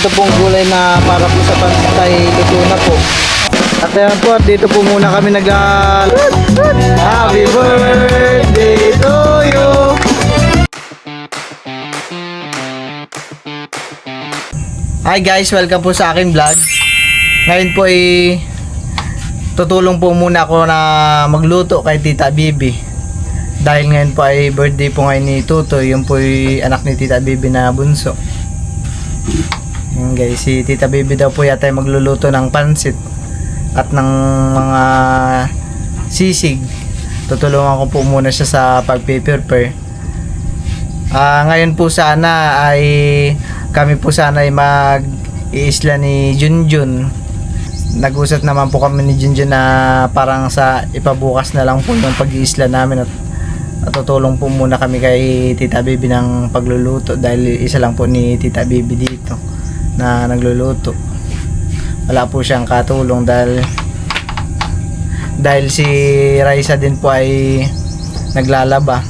Ito pong gulay na para po sa pansay, luto na po. At ayan po, at dito po muna kami Happy birthday to you. Hi guys, welcome po sa aking vlog. Ngayon po ay tutulong po muna ako na magluto kay Tita Bibi. Dahil ngayon po ay birthday po ngayon ni Tutoy, yung po ay anak ni Tita Bibi na bunso. Yan guys, si Tita Bibi daw po yata ay magluluto ng pansit at ng mga sisig. Tutulungan ko po muna siya sa pagpe-prepare. Ngayon po sana ay kami po sana ay mag-iisla ni Junjun. Nag-usap naman po kami ni Junjun na parang sa ipabukas na lang po yung pag-iisla namin at tutulong po muna kami kay Tita Bibi ng pagluluto dahil isa lang po ni Tita Bibi dito na nagluluto. Wala po siyang katulong dahil si Raisa din po ay naglalaba.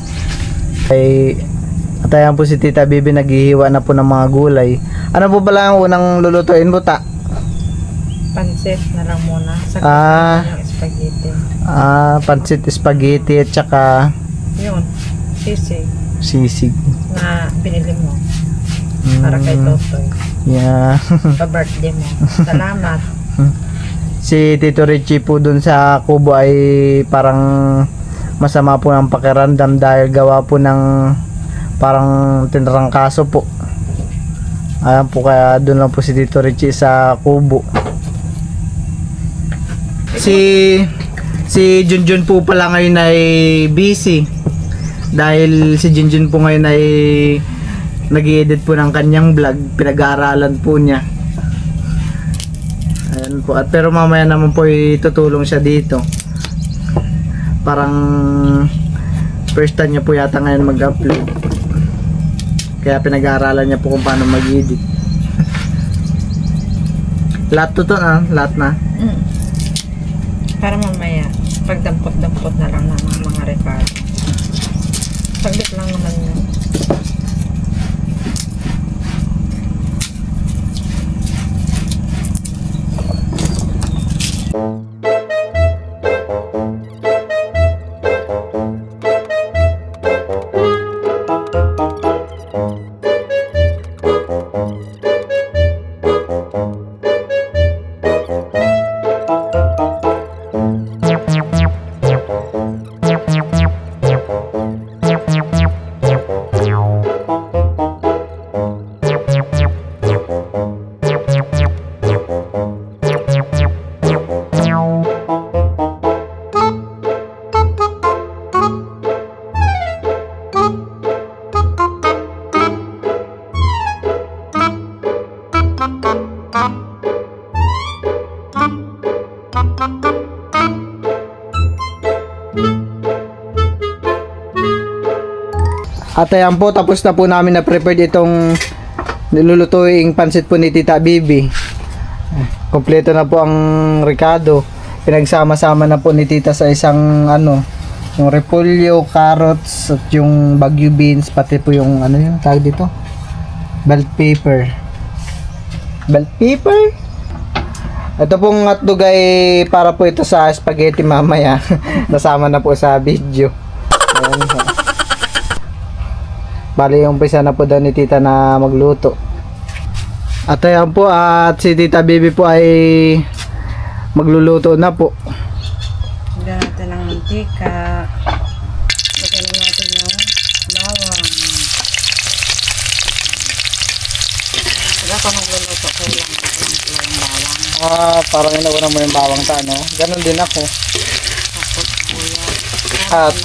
At ayan po si Tita Bibi naghihiwa na po ng mga gulay. Ano po pala ang unang lulutuin mo, ta? Pansit na lang muna. Sa yung spaghetti. Pansit, spaghetti at saka Yun, sisig sisig. na binili mo. Para kay Totoy. Yeah. Pa-birthday mo. Salamat. Si Tito Richie po dun sa kubo ay parang masama po ng pakiramdam dahil gawa po ng parang tinrangkaso po. Ayan po, kaya dun lang po si Tito Richie sa kubo. Si Junjun po pala ngayon ay busy dahil si Junjun po ngayon ay nag-i-edit po ng kanyang vlog, pinag-aaralan po niya. Ayan po, at pero mamaya naman po tutulong siya dito. Parang first time niya po yata ngayon mag-upload, kaya pinag-aaralan niya po kung paano mag-edit. Lahat lahat na. Para mamaya, pagdampot-dampot na lang ng mga record. Saglit lang naman yun. At ayan po, tapos na po namin na prepared itong nilulutuing pansit po ni Tita Bibi. Kompleto na po ang ricado. Pinagsama-sama na po ni Tita sa isang yung repolyo, carrots at yung bagyo beans, pati po yung yung tawag dito, bell pepper. Bell pepper? Ito pong hotdog ay para po ito sa spaghetti mamaya. Nasama na po sa video. Ayan. Bali, umpisa na po daw ni Tita na magluto. At ayan po, at si Tita Bibi po ay magluluto na po. Lagyan natin ng mantika. Lagyan na natin ng bawang. Wala pa magluluto ko lang ng bawang. Parang inauna mo yung bawang ta, no? Ganon din ako. Tapos kuya. At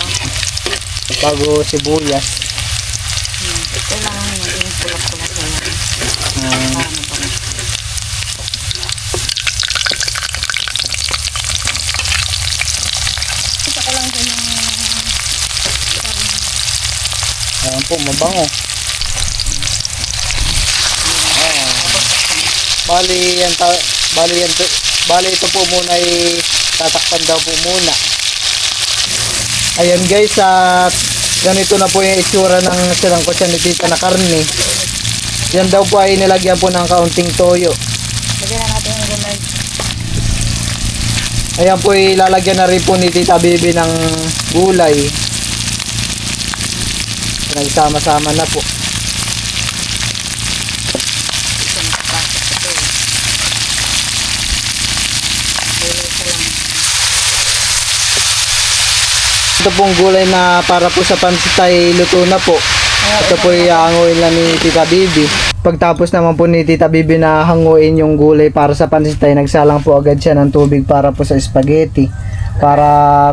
bago sibuyas. Kailangan maging pulak-pulak na yan. Ito ko lang din yung Ayan po, mabango. Bali ito po muna ay tatakpan daw po muna. Ayan guys, at ganito na po yung itsura ng silang kutsa ni Tita na karne. Yan daw po ay nilagyan po ng kaunting toyo. Lagyan na natin yung gulay. Ayan po ilalagyan na rin po ni Tita Bibi ng gulay. Nagsama-sama na po. Ito nakapasok ito eh. Gulay pa lang. Ito pong gulay na para po sa pansit ay luto na po. Ito po ihanguin na ni Tita Bibi. Pagtapos naman po ni Tita Bibi na hanguin yung gulay para sa pansit ay nagsalang po agad siya ng tubig para po sa spaghetti. Para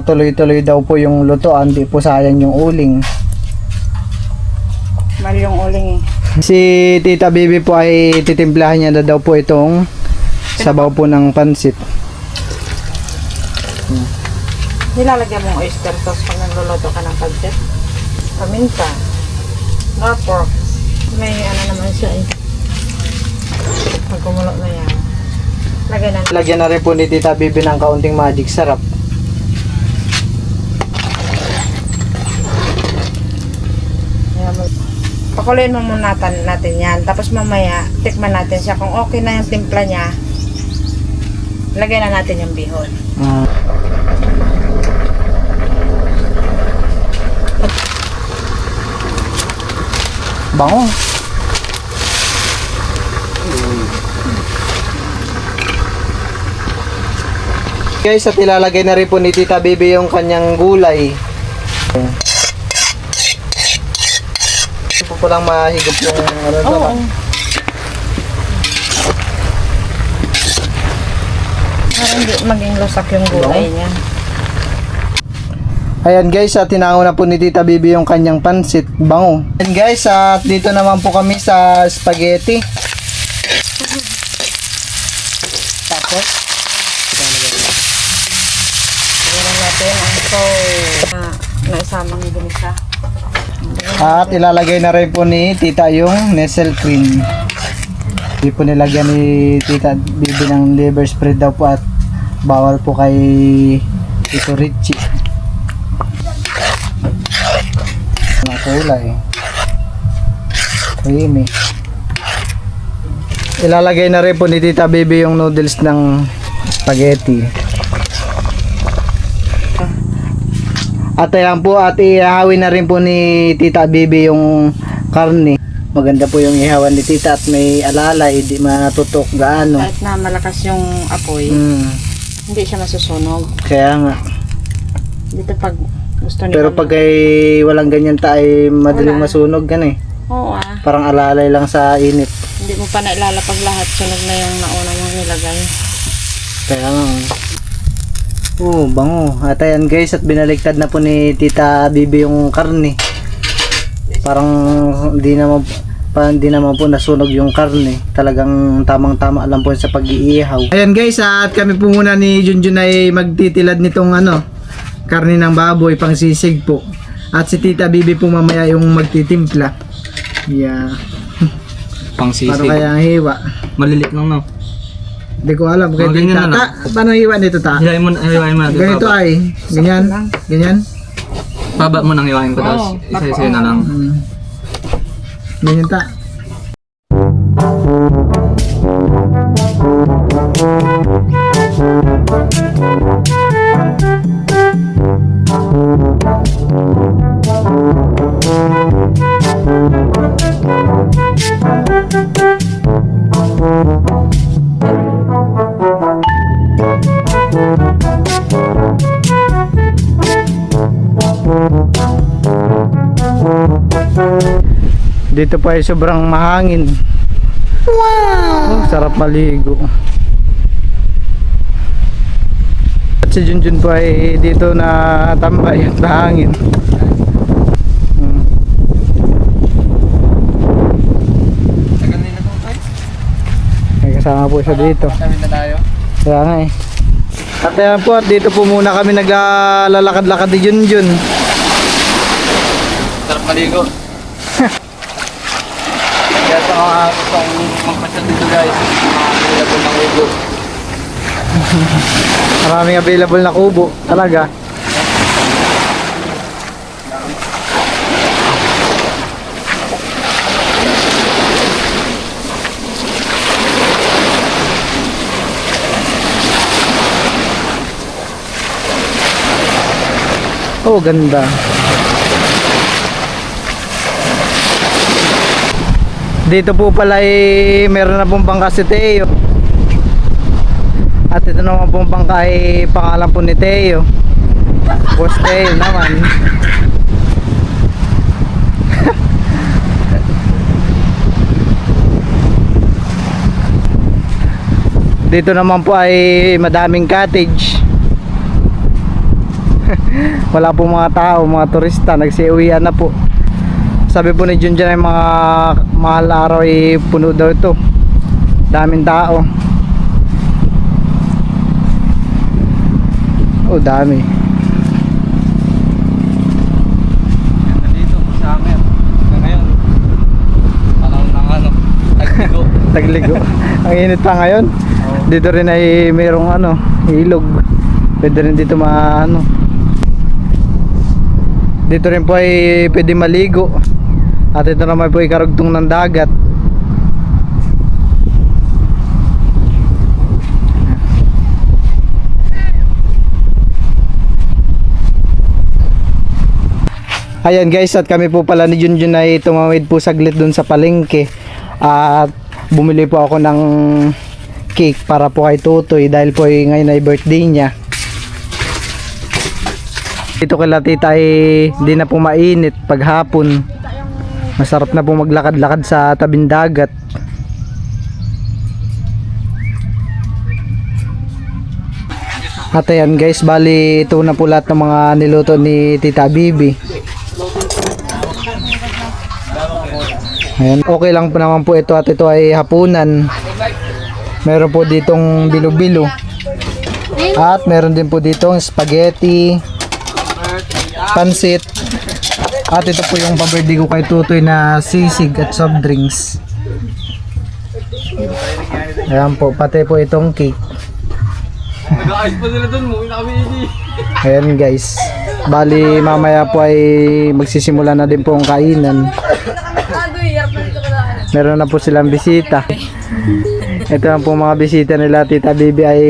tuloy-tuloy daw po yung lutoan, di po sayang yung uling. Mali yung uling eh. Si Tita Bibi po ay titimplahan niya na daw po itong sabaw po ng pansit. Nilalagyan mong oyster sauce pag nagluluto ka ng pancit. Paminta. Nor pork. May ano naman siya eh. Pag kumulo na yan. Lagyan na. Lagyan na rin po ni Tita Bibi ng kaunting magic sarap. Pakuloyin mo muna natin yan. Tapos mamaya, tikman natin siya. Kung okay na yung timpla niya, lagyan na natin yung bihon. Bango. Guys, at ilalagay na rin po ni Tita Bibi yung kanyang gulay. Ito po lang mahigop yung ano naman. Para hindi maging lusak yung gulay niya. Ayan guys, at tinango na po ni Tita Bibi yung kanyang pansit. Bango. Ayan guys, at dito naman po kami sa spaghetti. Tapos, Lagyan natin ang naisamang ginisa. at ilalagay na rin po ni Tita yung Nestle cream. Hindi po nilagyan ni Tita Bibi ng liver spread daw po at bawal po kay Tito Richie. Ang kulay. Creamy. Ilalagay na rin po ni Tita Bibi yung noodles ng spaghetti. At ayan po, at ihawin na rin po ni Tita Bibi yung karne. Maganda po yung ihawan ni Tita at may alalay, hindi matutok gaano. Kahit na malakas yung apoy, hindi siya masusunog. Kaya nga. Dito pag gusto niyo. Pero pag ay walang ganyan ay madaling Wala. masunog gan eh. Oo ah. Parang alalay lang sa init. Hindi mo pa nailalapag lahat. Sunog na yung nauna mong nilagay. Kaya nga. Bango. At ayan guys, at binaliktad na po ni Tita Bibi yung karne. Parang hindi naman po nasunog yung karne. Talagang tamang-tama lang po sa pag-iihaw. Ayan guys, at kami po muna ni Junjun ay magtitilad nitong karne ng baboy pang sisig po. At si Tita Bibi po mamaya yung magtitimpla. Yeah. Pang sisig. Paano kaya ang hiwa? Malilit lang, no? Hindi ko alam. Kaya ganyan Tita, na lang. paano hiwa nito ta? Hiwain mo na. Ganito ay. Ganyan. Ganyan. Baba mo nang hiwain ko, tapos Oo, isa-isa na lang. Ganyan ta. Dito po ay sobrang mahangin. Wow! Sarap maligo. At si Junjun po ay dito na tambay at mahangin. May kasama po siya dito. Kaya nga eh. At ayan po, at dito po muna kami naglalakad-lakad ni Junjun. Sarap maligo. Kaya sa mga gustong magpasyal dito guys, available ng ubo. Maraming available na kubo. Talaga. Oh, ganda. Dito po pala meron na pong bangka si Teo. At ito naman pong bangka pangalan po ni Teo. Boss Teo naman. Dito naman po ay madaming cottage. Wala po mga tao, mga turista, nagsiuwian na po. Sabi po ni Junjun ay mga mahal na araw ay puno daw ito. Daming tao. Oh, dami. Nandito, sa amin. Ngayon, panahon ng ano, tagligo. Tagligo. Ang init pa ngayon. Dito rin ay mayroong ilog. Pwede rin dito Dito rin po ay pwede maligo. At ito naman po ay karugtong ng dagat. Ayan guys, at kami po pala ni Junjun ay tumawid po saglit dun sa palengke. At bumili po ako ng cake para po kay Tutoy dahil po ay ngayon ay birthday niya. Dito kila tita ay di na po mainit paghapon. Masarap na po maglakad-lakad sa tabing dagat. At ayan guys, bali ito na po lahat ng mga niluto ni Tita Bibi. Ayan, okay lang po naman po ito at ito ay hapunan. Meron po ditong bilo-bilo. At meron din po ditong spaghetti, pansit. At ito po yung pabirthday ko kay Tutoy na sisig at soft drinks. Ayan po, pati po itong cake. Nag-ayos pa sila dun, muwi na kami hindi. Ayan guys, bali mamaya po ay magsisimula na din po ang kainan. Meron na po silang bisita. Ito lang po mga bisita nila Tita Bibi ay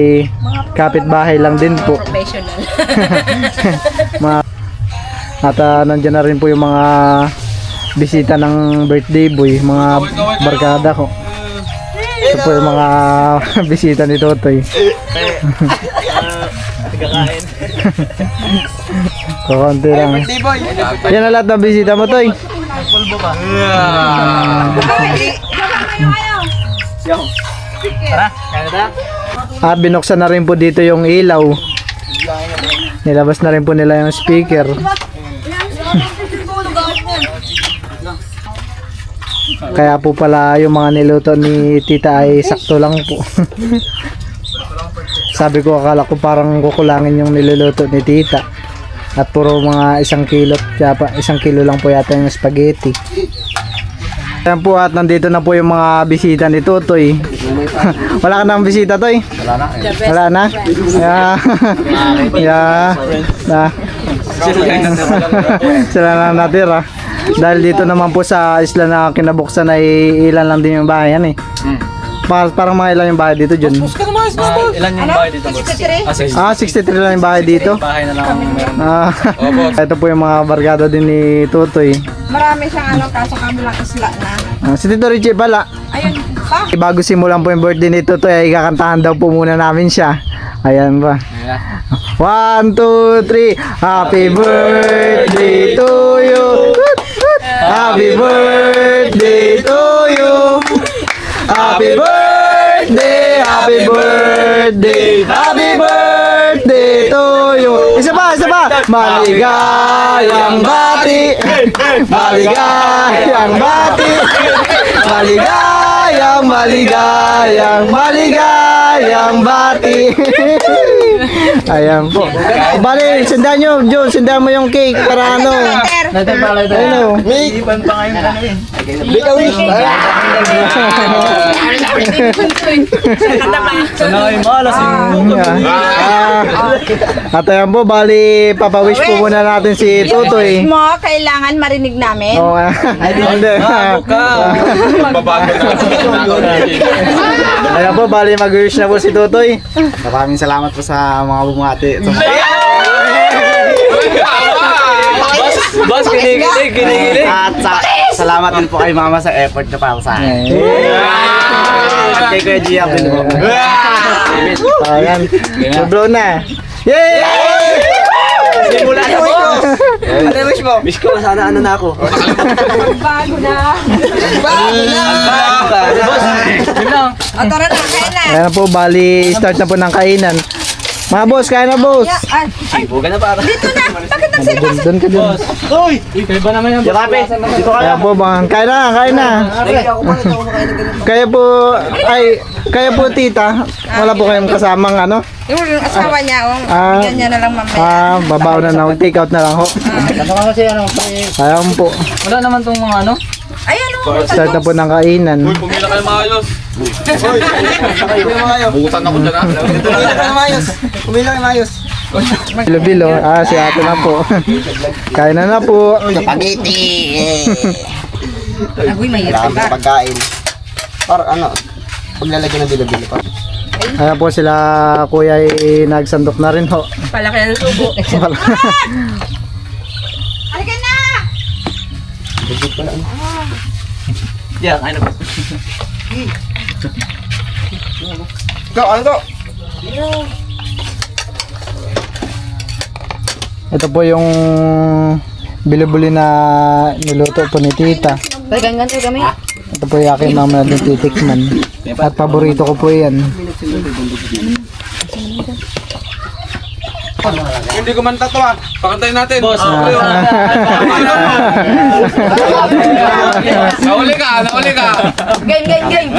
kapitbahay lang din po. At nandiyan na rin po yung mga bisita ng birthday boy, mga barkada ko. Ito po yung mga bisita ni Totoy. Kukunti lang. Yan na lahat ng bisita mo, Toy. At binuksan na rin po dito yung ilaw. Nilabas na rin po nila yung speaker. Kaya po pala yung mga niluto ni Tita ay sakto lang po. Sabi ko, akala ko parang kukulangin yung niluluto ni Tita. At puro mga 1 kilo, 1 kilo lang po yata yung spaghetti. Ayan po, at nandito na po yung mga bisita ni Tutoy. Wala ka nang bisita, Toy? Wala na. Wala na? Sila lang natira. Dahil dito naman po sa isla na kinabuksan ay ilan lang din yung bahayan eh. Parang mga ilan yung bahay dito, Jun? Ilan yung bahay dito, boss? 63 lang yung bahay dito. Bahay na lang ang meron. Ito po yung mga barkada din ni Tutoy. Marami siyang kaso kabilang isla na. Si Tito Richie pala. Ayun pa. Bago simulan po yung birthday ni Tutoy ay kakantahan daw po muna namin siya. Ayan ba? 1, 2, 3. Happy birthday to you. Happy birthday to you. Happy birthday, happy birthday, happy birthday to you. Isa pa. Maligayang bati. Maligayang bati. Maligayang bati. Ayan po. Bali, sundan nyo, Jun, sundan mo yung cake para ano. Ano? Iban pa ngayon ano eh. Sana kayo malas At ayan po, bali, papawish po muna natin si Tutoy. Mo, kailangan marinig namin. Oo nga. Hindi. Babago na. Ayan po, bali, mag-wish na po si Tutoy. Maraming salamat po sa mga bumati. Boss, kinikilig. At salamat din po kay Mama sa effort na para sa akin. At kay Kuya Gia din po. Ayan. Blow na. Yay! Simula na po. Ano wish mo? Wish ko sana ano na ako. Bago na. Boss, yun lang. O, tara na, kain na. Ayan na po, bali start na po ng kainan. Mga boss, kaya na boss. Buga na para. Dito na. Bakit nagsilip? Doon ka doon. Uy, kayo ba naman yan? Dito ka Kaya po mga, kaya na, kaya na. Kaya po, kaya po tita, wala po kayong kasamang ano? Yung asawa niya, bigyan niya na lang mamaya. Babaw na lang, take out na lang ho. Kaya po, Wala naman tong mga ano. Ayan o. start na po ng kainan. Pumila kayo maayos. Bukutan ako dyan ha. Bilo-bilo, si ate na po. Kaya na po. Spaghetti. Agoy, mahirap Marami pagkain. Para ano, paglalagyan ng bilo-bilo pa. Kaya po sila kuya ay nagsandok na rin ho. Palaki na subo. Halika na! Yeah, kain na po. Go, ano to? Ito po yung bilibuli na niluto po ni tita. Paggangan to kami. Ito po yung aking mama na titikman. At paborito ko po yan. Hindi ko man tato ha. Pakantayin natin. Boss. Nauli ka. Game.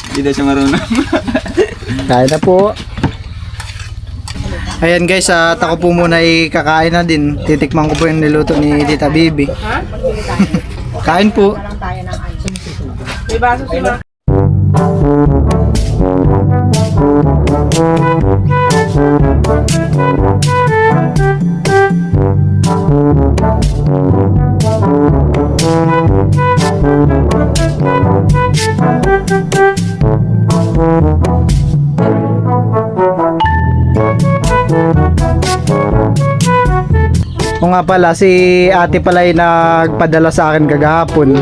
Hindi na siya marunong. Kaya na po. Ayan guys, at ako po muna ay kakain na din. Titikman ko po yung niluto ni Tita Bibi. Kain po. May baso sila. O nga pala, si ate pala ay nagpadala sa akin kagahapon.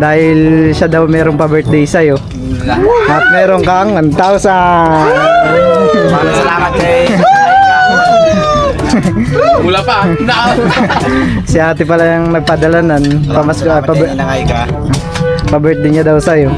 Dahil siya daw merong pa-birthday sa'yo. At meron kang 1,000. Maraming salamat kay Wala pa. Si ate pala yung nagpadala nun. Pa-birthday niya daw sa'yo.